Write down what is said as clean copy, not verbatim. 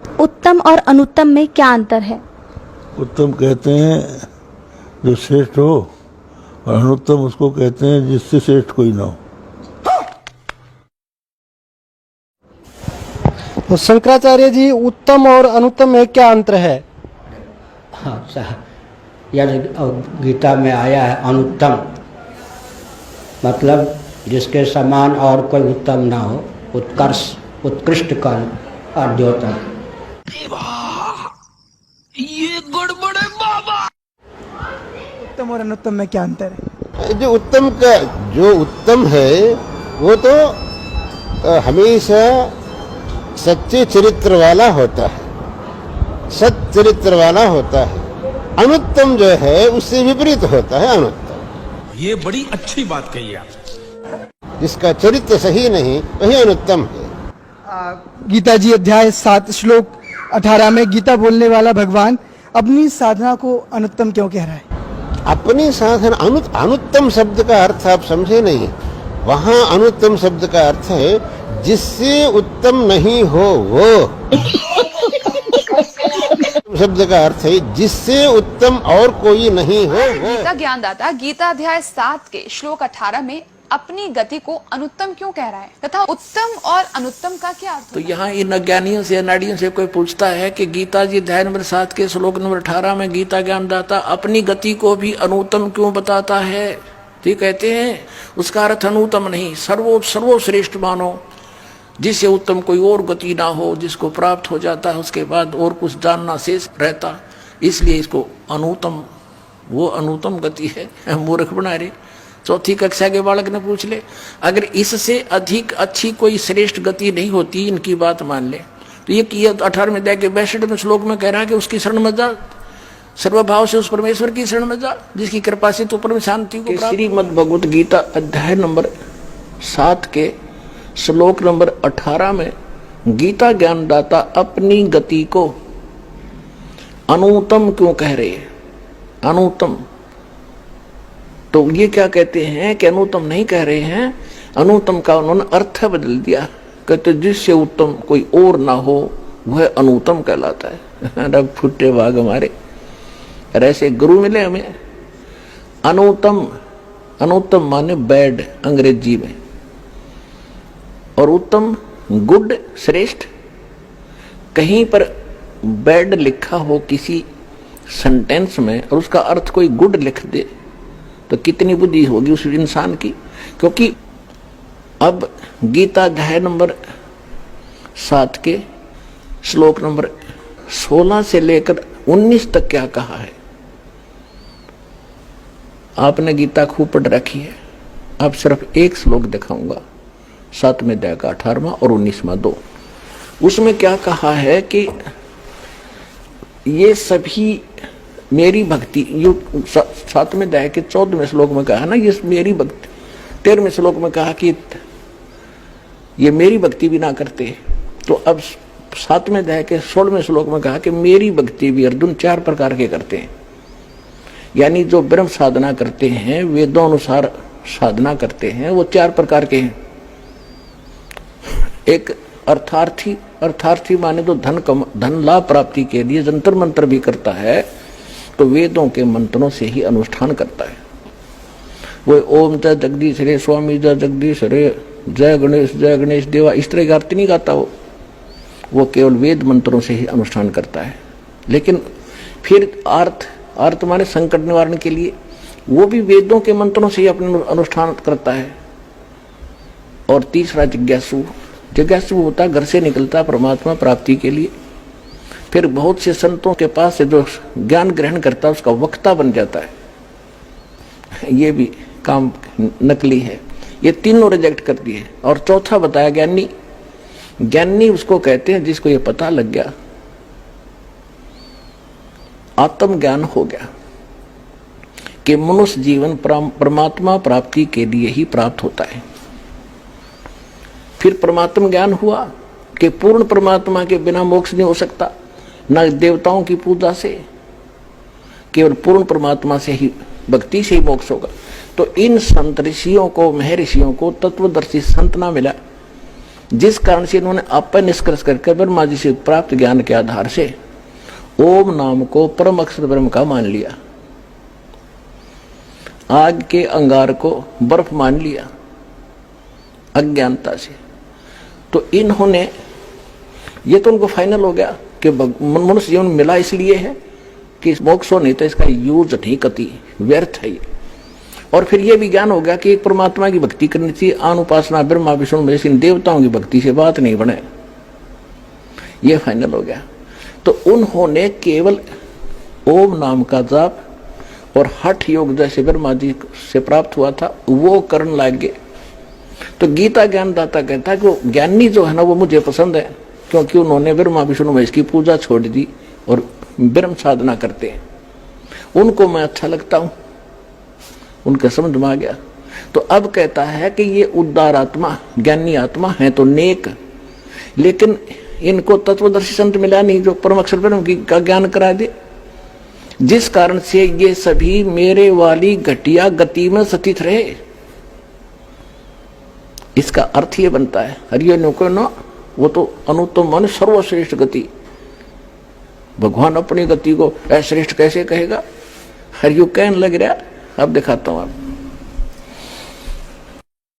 उत्तम और अनुत्तम में क्या अंतर है? उत्तम कहते हैं जो श्रेष्ठ हो, और अनुत्तम उसको कहते हैं जिससे श्रेष्ठ कोई ना हो। तो शंकराचार्य जी, उत्तम और अनुत्तम में क्या अंतर है? हाँ, यह गीता में आया है अनुत्तम, मतलब जिसके समान और कोई उत्तम ना हो, उत्कर्ष उत्कृष्ट का द्योतक। ये गड़बड़ है बाबा। उत्तम और अनुत्तम में क्या अंतर है? जो उत्तम है वो तो हमेशा सच्चे चरित्र वाला होता है, सत चरित्र वाला होता है। अनुत्तम जो है उससे विपरीत होता है अनुत्तम। ये बड़ी अच्छी बात कही आप। जिसका चरित्र सही नहीं वही अनुत्तम है। गीता जी अध्याय 7 श्लोक 18 में गीता बोलने वाला भगवान अपनी साधना को अनुत्तम क्यों कह रहा है? अपनी साधना अनुत्तम शब्द का अर्थ आप समझे नहीं। वहां अनुत्तम शब्द का अर्थ है जिससे उत्तम नहीं हो वो। शब्द का अर्थ है जिससे उत्तम और कोई नहीं हो वो। गीता ज्ञानदाता गीता अध्याय 7 के श्लोक 18 में अपनी गति को अनुत्तम क्यों कह रहा है तथा उत्तम और अनुत्तम का क्या अर्थ? तो यहाँ इन अज्ञानियों से अनाड़ियों से कोई पूछता है कि गीता जी अध्याय नंबर 7 के श्लोक नंबर 18 में गीता ज्ञानदाता अपनी गति को भी अनुत्तम क्यों बताता है? तो कहते हैं उसका अर्थ अनुत्तम नहीं, सर्वश्रेष्ठ मानो, जिससे उत्तम कोई और गति ना हो, जिसको प्राप्त हो जाता है उसके बाद और कुछ जानना शेष रहता, इसलिए इसको अनुत्तम, वो अनुत्तम गति है। मूर्ख बना रहे। चौथी कक्षा के बालक ने पूछ ले, अगर इससे अधिक अच्छी कोई श्रेष्ठ गति नहीं होती, इनकी बात मान ले, तो ये 18वें अध्याय के 62वें श्लोक में कह रहा है कि उसकी शरण मत जा, सर्वभाव से उस परमेश्वर की शरण में जा जिसकी कृपा से तू परम शांति को प्राप्त। श्रीमद् भगवत गीता अध्याय नंबर 7 के श्लोक नंबर 18 में गीता ज्ञानदाता अपनी गति को अनुत्तम क्यों कह रहे हैं? अनुत्तम तो ये क्या कहते हैं कि अनुत्तम नहीं कह रहे हैं, अनुत्तम का उन्होंने अर्थ बदल दिया। कहते जिससे उत्तम कोई और ना हो वह अनुत्तम कहलाता है। रब फुटे भाग हमारे, ऐसे गुरु मिले हमें। अनुत्तम माने बैड अंग्रेजी में, और उत्तम गुड श्रेष्ठ। कहीं पर बैड लिखा हो किसी सेंटेंस में और उसका अर्थ कोई गुड लिख दे तो कितनी बुद्धि होगी उस इंसान की। क्योंकि अब गीता अध्याय नंबर 7 के श्लोक नंबर 16 से लेकर 19 तक क्या कहा है? आपने गीता खूब पढ़ रखी है, अब सिर्फ एक श्लोक दिखाऊंगा, 7वें अध्याय का 18वां और 19वां 2। उसमें क्या कहा है कि ये सभी मेरी भक्ति, यो 7वें अध्याय के 14वें श्लोक में कहा ना, ये मेरी भक्ति। 13वें श्लोक में कहा कि ये मेरी भक्ति भी ना करते। तो अब 7वें अध्याय के 16वें श्लोक में कहा कि मेरी भक्ति भी अर्जुन 4 प्रकार के करते हैं। यानी जो ब्रह्म साधना करते हैं, वेदों अनुसार साधना करते हैं, वो 4 प्रकार के हैं। एक अर्थार्थी माने तो धन लाभ प्राप्ति के लिए जंतर मंत्र भी करता है, तो वेदों के मंत्रों से ही अनुष्ठान करता है। वो ओम जय जगदीश रे, स्वामी जय जगदीश रे, जय गणेश देवा, इस तरह का अर्थ नहीं गाता वो केवल वेद मंत्रों से ही अनुष्ठान करता है। लेकिन फिर अर्थ माने संकट निवारण के लिए, वो भी वेदों के मंत्रों से ही अपना अनुष्ठान करता है। और तीसरा जिज्ञासु होता है, घर से निकलता परमात्मा प्राप्ति के लिए। फिर बहुत से संतों के पास से जो ज्ञान ग्रहण करता है उसका वक्ता बन जाता है। ये भी काम नकली है। ये तीनों रिजेक्ट कर दिए। और चौथा बताया ज्ञानी उसको कहते हैं जिसको ये पता लग गया, आत्मज्ञान हो गया कि मनुष्य जीवन परमात्मा प्राप्ति के लिए ही प्राप्त होता है। फिर परमात्मा ज्ञान हुआ कि पूर्ण परमात्मा के बिना मोक्ष नहीं हो सकता, न देवताओं की पूजा से, केवल पूर्ण परमात्मा से ही, भक्ति से ही मोक्ष होगा। तो इन संत ऋषियों को, महर्षियों को तत्वदर्शी संत ना मिला, जिस कारण से इन्होंने अपन निष्कर्ष करके ब्रह्मा जी से प्राप्त ज्ञान के आधार से ओम नाम को परम अक्षर ब्रह्म का मान लिया, आग के अंगार को बर्फ मान लिया अज्ञानता से। तो इन्होंने, ये तो उनको फाइनल हो गया कि मनुष्य जीवन मिला इसलिए है कि मोक्ष हो, नहीं तो इसका यूज नहीं कति व्यर्थ है ये। और फिर ये भी ज्ञान हो गया कि एक परमात्मा की भक्ति करनी चाहिए, आन उपासना ब्रह्मा विष्णु महेश इन देवताओं की भक्ति से बात नहीं बने, ये फाइनल हो गया। तो उन्होंने केवल ओम नाम का जाप और हठ योग जैसे ब्रह्मा जी से प्राप्त हुआ था वो करने लगे। तो गीता ज्ञानदाता कहता है कि वो ज्ञानी जो है ना वो मुझे पसंद है, क्योंकि उन्होंने ब्रह्मा विष्णु महेश की पूजा छोड़ दी और ब्रह्म साधना करते हैं, उनको मैं अच्छा लगता हूं, उनका समझ में आ गया। तो अब कहता है कि ये उदार आत्मा ज्ञानी आत्मा है तो नेक, लेकिन इनको तत्वदर्शी संत मिला नहीं जो परम अक्षर ब्रह्म का ज्ञान करा दे, जिस कारण से ये सभी मेरे वाली घटिया गति में सतित रहे। इसका अर्थ ये बनता है हरियो को न, वो तो अनुत्तम मान सर्वश्रेष्ठ गति, भगवान अपनी गति को अश्रेष्ठ कैसे कहेगा? हरियो कहने लग रहा। अब दिखाता हूं आप।